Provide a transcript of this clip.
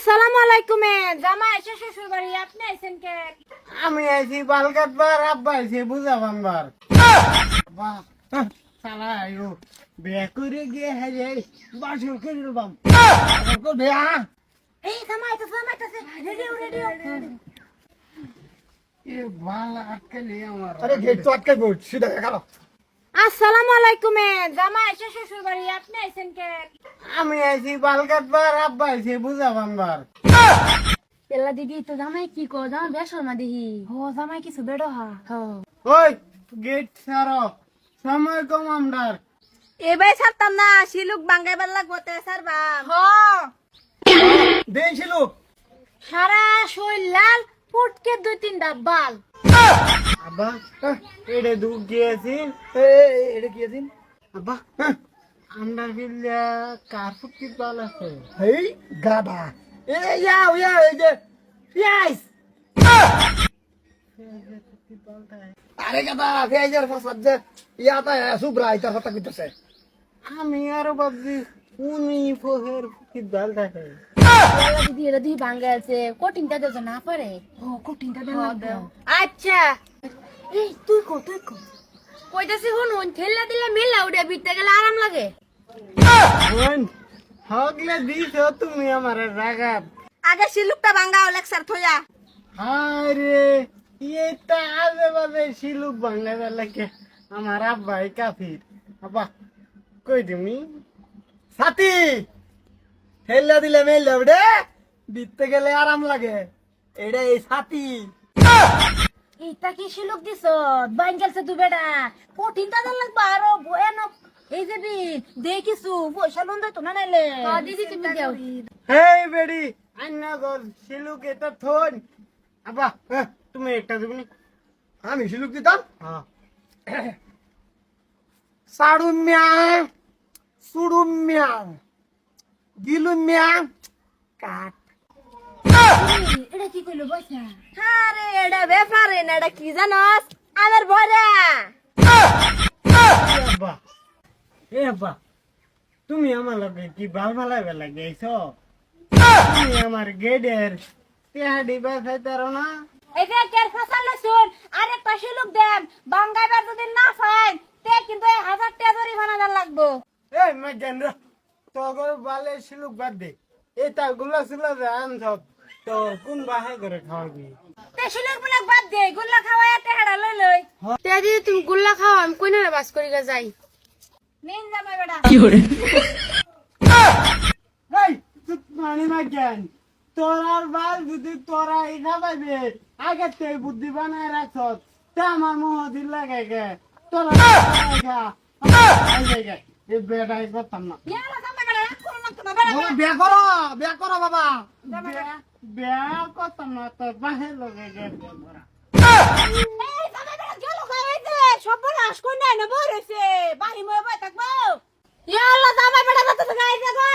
আসসালামু আলাইকুম জামাই এসে শ্বশুর বাড়ি আপনি আইছেন কে? আমি আইছি বাল কাটবার, আব্বা আইছে বুঝা বানবার। বাহ, সালা আয়ো বিয়া করে গিয়ে হারে বাসর করে দিলাম। তো বিয়া এই জামাই তো রেডিও এ বাল আটকালি আমার। আরে গেট তো আটকে বল সিধা খারাপ। আসসালামু আলাইকুম জামাই এসে শ্বশুর বাড়ি আপনি আইছেন কে? আমি আইছি বাল কাটবার, আব্বা আইছে বুঝা বানবার। পেলা দিদি তো জামাই কি কো জামাই বেশর্মা দিহি হো জামাই কিছু বেড়ো হা হো ওই গেট ছাড়ো, সময় কম আমরার। এবাই ছাড়তাম না শিলুক বাঙ্গাইবার লাগবো তে ছাড়বাম হ দেইছিল সারা শরীর লাল ফুটকে দুই তিনটা বাল আব্বা এটা দুঃখ গিয়েছি। এটা কি আছিস? আব্বা আমরার বিল্লা কার ফুটকি বাল আছে? এই গাধা এ ইয়া এই যে পিয়াইস। আরে গাধা পেঁয়াজের ফসল যে ইয়াটা সুব্রা এটা হতা কইতেছে। আমি আরো ভাবছি উনি ফোহের ফুটকি বাল থাকে। দিদি এরা দিদি বাঙ্গা আছে কঠিনটা দেব না পারে ও কঠিনটা দেব আচ্ছা এই তুই কো কইতাছি হুন ঠেলা দিলে মেলা উড়ে বিতে গেলে আরাম লাগে বোন হগলে দিছ তুমি আমার রাগাত। আগে শিলুকটা বাঙ্গাও লেকচার থইয়া আরে এটা আজে বাজে শিলুক বাংলা লাগে আমার আব্বাই কাফির। আব্বা কই তুমি সাথী হেল্লা দিলে মেল রে বিতে গেলে আরাম লাগে। এটা এই সাথী এইটা কি শিলুক দিছ বাঙ্গালছে তুই বেটা কঠিনটা দেন লাগবে আরো ভয়ানক এই যে বি দেখিছু পয়সা লোন দে তো না নাইলে দিদি তুমি দাও হেই বেডি আন্না গর শিলুক এটা থন। আব্বা তুমি একটা দিবনি? আমি শিলুক দিতাম। হ্যাঁ সাড়ুমিয়া সুড়ুমিয়া গিলুমিয়া কাট। এটা কি কইলো বসা আরে এটা ব্যাপারে না এটা কি জানোস আমার ভরা আব্বা এ আব্বা তুমি আমার লগে কি ভাল ভালাইবে লাগাইছ? তুমি আমার গেডের তেহাডি বাসাইতারো না? এটা কের ফসল শুন আরে পাশে লোক দেন বাঙ্গাইবার যদি না পাই তে কিন্তু 1000 টাকা জরিমানা দেন লাগবো এই মেজেন্দ্র তগর বালে শিলুক বাদ দে। এটা গুলা সুলা আন সব তোর কোন বাহে করে খাওয়াবি? তে শিলুক বলে বাদ দে গুল্লা খাওয়া টাকাটা লই লই তে যদি তুমি গুল্লা খাও আমি কই না বাস করি যাই নিন জামাই বেটা এই তুই পানি মাগেন তোরার বাল যদি তোরা ইখা পাইবে আগে তে বুদ্ধি বানায় রাখছ তে আমার মোহ দিল লাগে গে তোরা লাগা এই বেটাই করতাম না। ইয়ালা জামাই বেটা রাগ করো না তো বেটা বিয়া করো বাবা। বেয়া করতাম না তোর বাহে লগে গে ধরা। এই জামাই বেটা গেল গাইতে সব নাশ কই না না বই রইছে বাড়ি মই বই থাকবো ইয়ালা জামাই বেটা তো গাইতে গো